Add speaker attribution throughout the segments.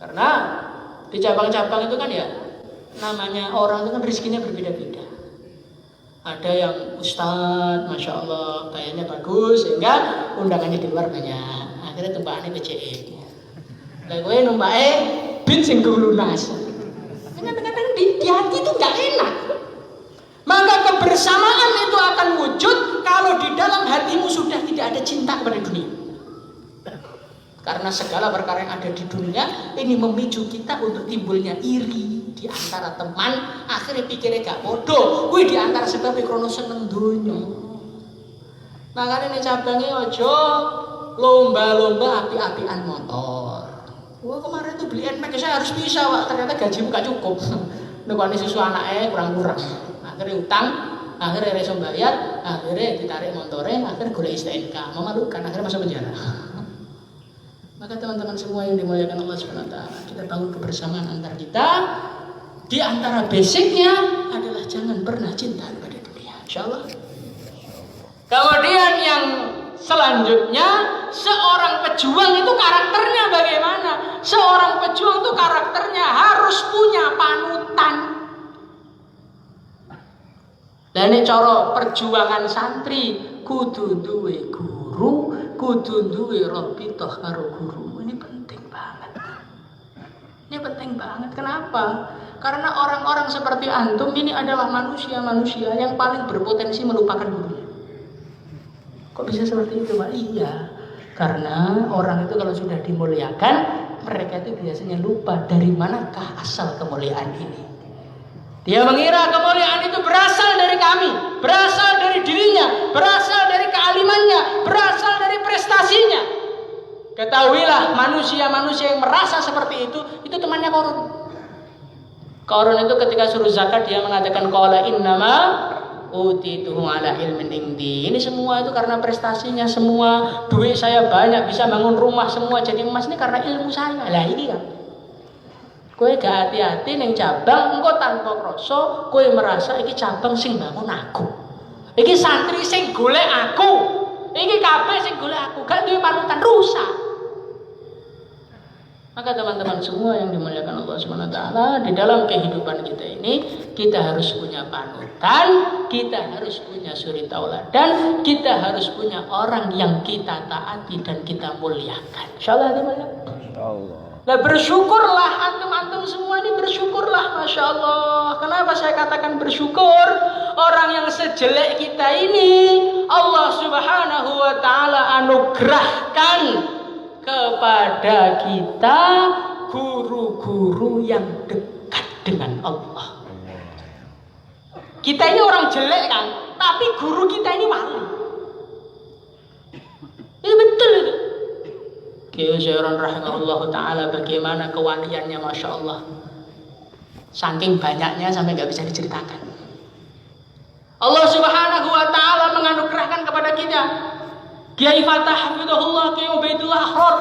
Speaker 1: Karena di cabang-cabang itu kan ya namanya orang itu kan rezekinya berbeda-beda. Ada yang ustadz, masya Allah, kayaknya bagus, sehingga undangannya di luar banyak. Akhirnya tumpahannya PCE. Lah gue numpake bin sing lunas. Kadang-kadang di hati itu nggak enak. Maka kebersamaan itu akan wujud kalau di dalam hatimu sudah tidak ada cinta kepada dunia. Karena segala perkara yang ada di dunia ini memicu kita untuk timbulnya iri di antara teman, akhirnya pikirnya gak bodoh. Kuwi di antara sebab krono seneng donya. Makanya nek cabange aja lomba-lomba api-apian motor. Wah kemarin tuh beli NMAX saya harus bisa, Pak. Ternyata gajimu gak cukup. Nekone susu anaknya kurang-kurang. Akhirnya utang, akhirnya reso bayar, akhirnya ditarik motornya, akhirnya golek STNK. Memalukan, akhirnya masuk penjara. Maka teman-teman semua yang dimuliakan Allah SWT, kita bangun kebersamaan antar kita. Di antara basicnya adalah jangan pernah cinta kepada dunia, insyaallah. Kemudian yang selanjutnya, seorang pejuang itu karakternya bagaimana? Seorang pejuang itu karakternya harus punya panutan. Dan ini cara perjuangan santri kudu duwe guru, kudu duwe rabithah karo guru. Ini penting banget. Ini penting banget. Kenapa? Karena orang-orang seperti antum ini adalah manusia-manusia yang paling berpotensi melupakan gurunya. Kok bisa seperti itu, Pak? Iya. Karena orang itu kalau sudah dimuliakan, mereka itu biasanya lupa dari manakah asal kemuliaan ini. Dia mengira kemuliaan itu berasal dari kami, berasal dari dirinya, berasal dari kealimannya, berasal dari prestasinya. Ketahuilah, manusia-manusia yang merasa seperti itu temannya Qarun. Qarun itu ketika suruh zakat dia mengatakan qala innama utituhu ala ilmin indi. Ini semua itu karena prestasinya, semua duit saya banyak, bisa bangun rumah semua jadi emas ini karena ilmu saya. Lah ini kan. Kowe gak hati-hati ning cabang engko tanpa krasa kowe merasa iki cabang sing bangun aku. Iki santri sing golek aku. Iki kabeh sing golek aku, gak duwe panutan rusak. Maka teman-teman semua yang dimuliakan Allah SWT, di dalam kehidupan kita ini kita harus punya panutan, kita harus punya suri tauladan, kita harus punya orang yang kita taati dan kita muliakan. Insyaallah dimuliakan. Insyaallah. Nah bersyukurlah antum-antum semua ini, bersyukurlah, Masya Allah. Kenapa saya katakan bersyukur? Orang yang sejelek kita ini Allah Subhanahu wa ta'ala anugerahkan kepada kita guru-guru yang dekat dengan Allah. Kita ini orang jelek kan, tapi guru kita ini wali. Ini betul itu. Kiai Syairon rahimahullah ta'ala bagaimana kewaliannya, Masya Allah. Saking banyaknya sampai gak bisa diceritakan. Allah Subhanahu wa ta'ala menganugerahkan kepada kita Kiai Fatah hafidhahullah, Kiai Ubaidullah Ahrar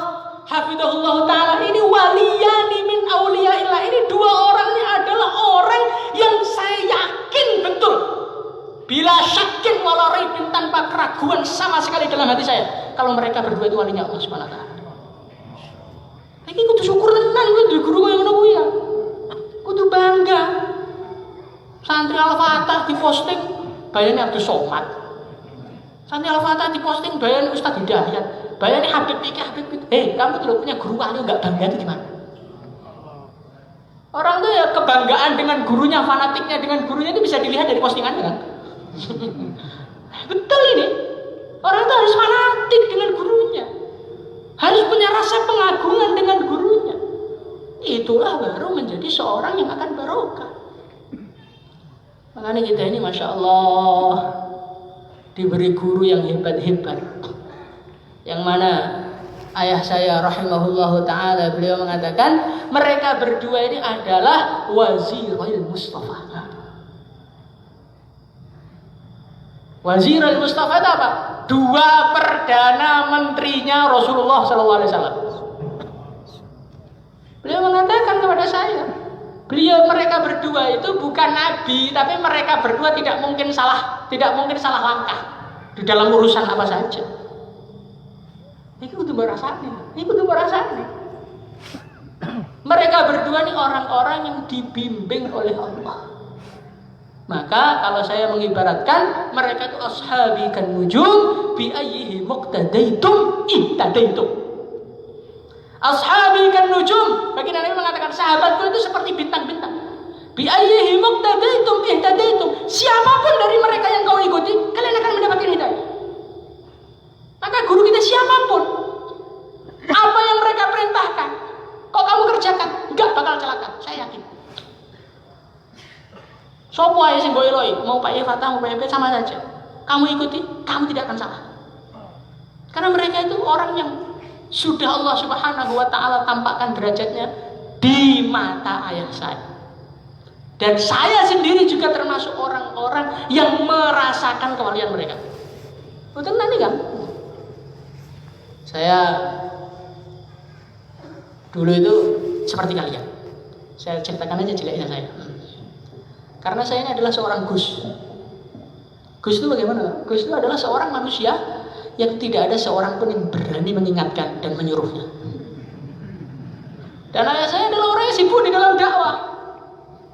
Speaker 1: hafidhahullah ta'ala. Ini waliyani min awliyaillah. Ini dua orang ini adalah orang yang saya yakin betul, bila syakin wala raibin, tanpa keraguan sama sekali dalam hati saya, kalau mereka berdua itu walinya Allah Subhanahu wa ta'ala. Iki kudu syukur tenan kuwi duwe guru kaya ngono kuwi ya. Kudu bangga. Santri Al-Fatah diposting bayane Abdul Somad. Santri Al-Fatah diposting bayane Ustaz Hidayat. Bayane Habib iki Habib. Kamu tuh punya guru wali enggak bangga itu gimana? Orang tuh ya kebanggaan dengan gurunya, fanatiknya dengan gurunya itu bisa dilihat dari postingannya kan. Betul ini. Orang itu harus fanatik dengan gurunya. Harus punya rasa pengagungan dengan gurunya. Itulah baru menjadi seorang yang akan barokah. Makanya kita ini Masya Allah diberi guru yang hebat-hebat. Yang mana ayah saya rahimahullah ta'ala beliau mengatakan mereka berdua ini adalah Wazirul Mustafa. Wazirul Mustafa itu apa? Dua perdana menterinya Rasulullah SAW. Beliau mengatakan kepada saya, mereka berdua itu bukan nabi, tapi mereka berdua tidak mungkin salah langkah di dalam urusan apa saja. Ini kudu merasani. Mereka berdua ini orang-orang yang dibimbing oleh Allah. Maka kalau saya mengibaratkan mereka itu ashabi kan nujum bi ayyihi muqtadaitum ihtadaitum. Ashabi kan nujum, bagi Nabi mengatakan sahabatku itu seperti bintang-bintang. Bi ayyihi muqtadaitum ihtadaitum. Siapapun dari mereka yang kau ikuti, kalian akan mendapatkan hidayah. Maka guru kita siapapun, apa yang mereka perintahkan, kok kamu kerjakan, enggak bakal celaka, saya yakin. Sopo ae sing mbok eloi, mau Pak Fatah mau Pak Yebe sama saja. Kamu ikuti, kamu tidak akan salah. Karena mereka itu orang yang sudah Allah Subhanahu wa taala tampakkan derajatnya di mata ayah saya. Dan saya sendiri juga termasuk orang-orang yang merasakan kewalian mereka. Betul nanti kan? Saya dulu itu seperti kalian. Saya ceritakan aja jeleknya saya. Karena saya ini adalah seorang Gus. Gus itu bagaimana? Gus itu adalah seorang manusia yang tidak ada seorang pun yang berani mengingatkan dan menyuruhnya. Dan ayah saya adalah orang yang sibuk di dalam dakwah.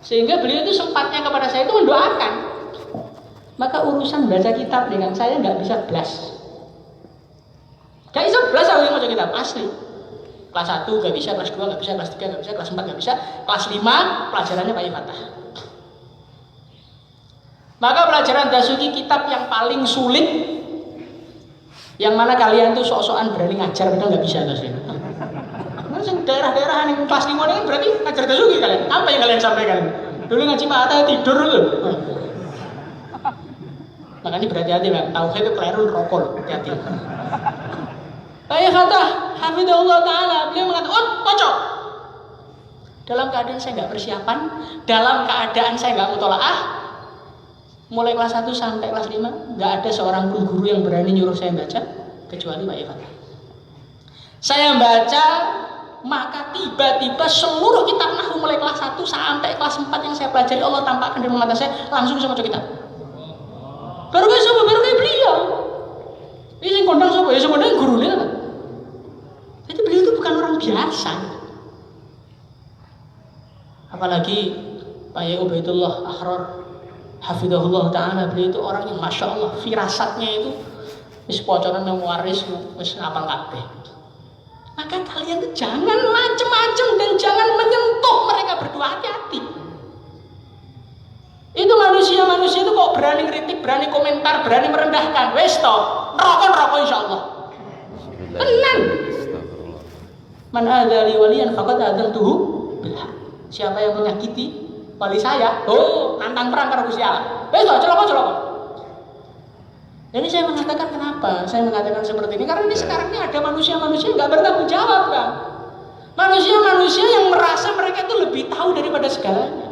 Speaker 1: Sehingga beliau itu sempatnya kepada saya itu mendoakan. Maka urusan baca kitab dengan saya nggak bisa belas. Gak bisa belas aku yang baca kitab, asli. Kelas 1 nggak bisa, kelas 2 nggak bisa, kelas 3 nggak bisa, kelas 4 nggak bisa, kelas 5 pelajarannya Pak Fatah. Maka pelajaran dasuki kitab yang paling sulit, yang mana kalian tuh sok-sokan berani ngajar, padahal nggak bisa dasuki. Daerah-daerah yang kelas 5 ini berarti ngajar dasuki kalian. Apa yang kalian sampaikan? Dulu ngaji Pak Atta tidur dulu. Makanya berhati-hati kan, tauhid itu keliru rokok, hati-hati. Ayah kata, hafidhahullah ta'ala, beliau mengatakan, kocok. Dalam keadaan saya nggak persiapan, dalam keadaan saya nggak mutolaah, mulai kelas 1 sampai kelas 5 nggak ada seorang pun guru yang berani nyuruh saya baca kecuali Pak Fatah. Saya baca, maka tiba-tiba seluruh kitab nahwu mulai kelas 1 sampai kelas 4 yang saya pelajari Allah tampakkan di mata saya, langsung saya baca kitab. Baru kayak beliau. Ini yang kondang siapa? Ya sebenarnya gurunya kan. Jadi beliau itu bukan orang biasa. Apalagi Pak Yai Ubaidullah Ahrar hafidhahullah ta'ala, beliau itu orang yang masya Allah firasatnya itu wis pocoran yang waris wis apal kabeh. Maka kalian tuh jangan macem-macem dan jangan menyentuh mereka berdua, hati-hati. Itu manusia-manusia itu kok berani kritik, berani komentar, berani merendahkan. Wes toh, rokok insyaallah. Tenang. Man adzali waliyan faqad adzantuhu billah. Siapa yang menyakiti wali saya, oh, nantang perang karo Gusti Allah. Wes toh, celoko. Jadi saya mengatakan kenapa? Saya mengatakan seperti ini karena ini sekarang ini ada manusia-manusia yang enggak bertanggung jawab, Bang. Manusia-manusia yang merasa mereka itu lebih tahu daripada segalanya.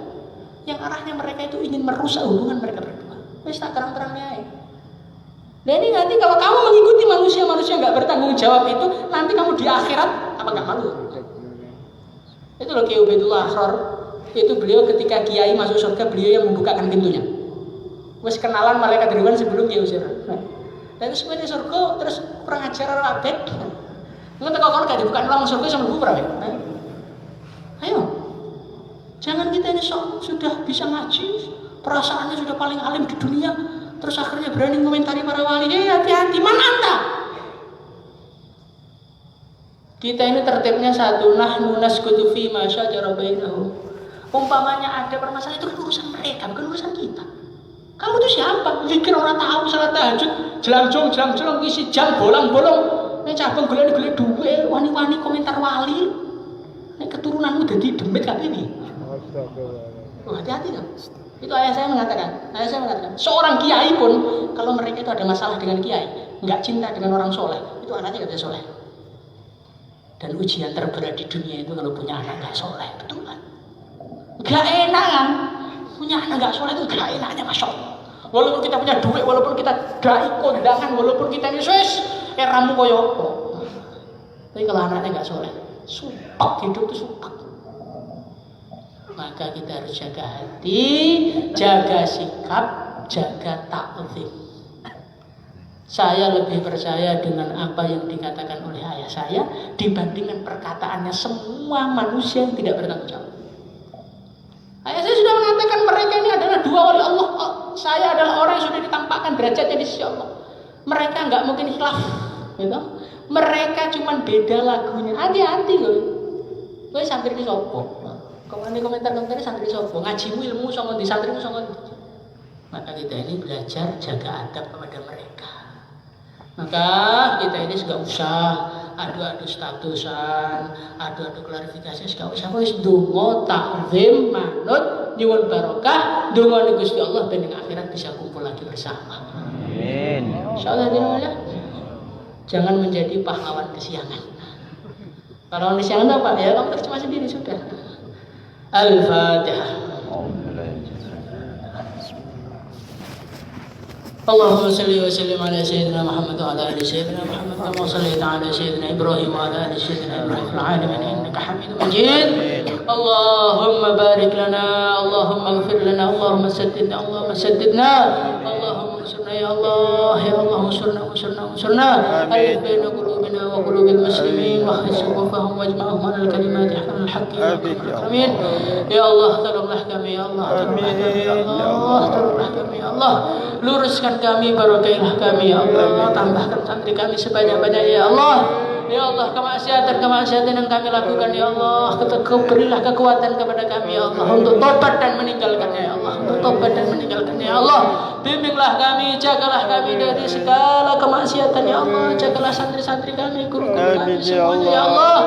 Speaker 1: Yang arahnya mereka itu ingin merusak hubungan mereka berdua. Wes tak terang-terangnya ya. Dan ini nanti kalau kamu mengikuti manusia-manusia nggak bertanggung jawab itu, nanti kamu di akhirat apa nggak malu? Itu loh Kiai Ubaidullah Ahrar. Itu beliau ketika Kiai masuk surga, beliau yang membukakan pintunya. Wes kenalan malaikat Ridwan sebelum Kiai usir. Dan itu sebenarnya surga terus kurang ajar orang abed. Nggak tahu kalau gak dibukain orang surga sama gue berapa? Ayo. Jangan kita ini sudah bisa ngaji, perasaannya sudah paling alim di dunia, terus akhirnya berani komentari para wali. Hati-hati, man anta. Kita ini tertibnya satu, nahnu naskutu fi ma syajara bainahum. Umpamanya ada permasalahan itu urusan mereka, bukan urusan kita. Kamu tuh siapa? Pikir orang tahu salat tahajud, jelang-jelang ngisi jam bolong-bolong. Nek cabang golek-golek duwe, wani-wani komentar wali. Nek keturunanmu dadi demit kabeh iki. Oh, hati-hati kan? Itu ayah saya mengatakan. Seorang kiai pun kalau mereka itu ada masalah dengan kiai, nggak cinta dengan orang soleh, itu anaknya nggak bisa soleh. Dan ujian terberat di dunia itu kalau punya anak nggak soleh, betul kan? Nggak enak kan? Punya anak nggak soleh itu nggak enaknya, masya Allah. Walaupun kita punya duit, walaupun kita dai kondangan, walaupun kita ini eramu koyo apa. Tapi kalau anaknya nggak soleh, sumpah hidup itu sumpah. Maka kita harus jaga hati, jaga sikap, jaga ta'zim. Saya lebih percaya dengan apa yang dikatakan oleh ayah saya dibandingkan perkataannya semua manusia yang tidak bertanggung jawab. Ayah saya sudah mengatakan mereka ini adalah dua wali Allah. Saya adalah orang yang sudah ditampakkan derajatnya di sisi Allah. Mereka nggak mungkin khilaf, gitu. Mereka cuma beda lagunya. Hati-hati loh. Gue santri di sopo. Komentar santri sopo. Ngajimu ilmu sama di santrimu sama. Maka kita ini belajar jaga adab kepada mereka. Maka kita ini gak usah adu-adu statusan, adu-adu klarifikasi, gak usah. Wis donga takzim manut nyuwun barokah, donga Gusti Allah ben ing akhirat bisa kumpul lagi bersama. Amin. Insyaallah ya. Jangan menjadi pahlawan kesiangan. Pahlawan kesiangan apa? Ya kamu terjemah sendiri sudah. Al-Fatihah. اللهم صل وسلم على سيدنا محمد وعلى ال سيدنا محمد كما صليت على سيدنا ابراهيم وعلى ال سيدنا ابراهيم في العالمين انك حميد مجيد. اللهم بارك لنا، اللهم اغفر لنا، اللهم سددنا، اللهم سددنا، اللهم انصرنا يا الله، يا الله انصرنا الف بين قلوبنا وقلوب المسلمين واخرج صفوفهم واجمعهم على الكلمات حق الحق امين. يا الله tolonglah kami ya Allah, tolonglah kami ya Allah, luruskan kami, barokailah kami ya Allah, tambahkan santri kami sebanyak-banyaknya ya Allah. Ya Allah, kemaksiatan yang kami lakukan ya Allah, berilah kekuatan kepada kami ya Allah untuk tobat dan meninggalkannya ya Allah, untuk tobat dan meninggalkannya ya Allah. Bimbinglah kami, jagalah kami dari segala kemaksiatan ya Allah, jagalah santri-santri kami, guru-guru kami semuanya ya Allah.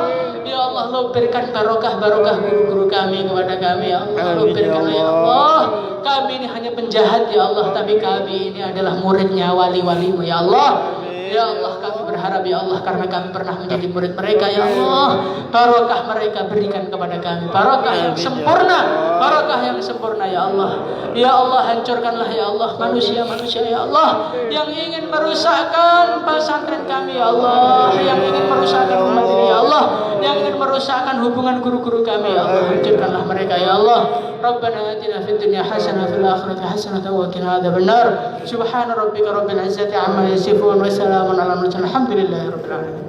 Speaker 1: Ya Allah, lu berikan barokah guru-guru kami kepada kami ya Allah, lu berikanlah ya Allah. Kami ini hanya penjahat ya Allah, tapi kami ini adalah muridnya wali-walimu ya Allah. Ya Allah, kami berharap ya Allah, karena kami pernah menjadi murid mereka ya Allah, barokah mereka berikan kepada kami, barokah yang sempurna ya Allah. Ya Allah, hancurkanlah ya Allah manusia-manusia ya Allah yang ingin merusakkan pesantren kami ya Allah, yang ingin merusakkan umat ini ya Allah, yang ingin merusakkan hubungan guru-guru kami ya Allah. Hancurkanlah mereka ya Allah. Rabbana atina fid dunya hasanah fil akhirati hasanah wa qina adzabannar. Subhana rabbika rabbil izzati amma yasifun wa salamun alal mursalin. Alhamdulillahi rabbil alamin.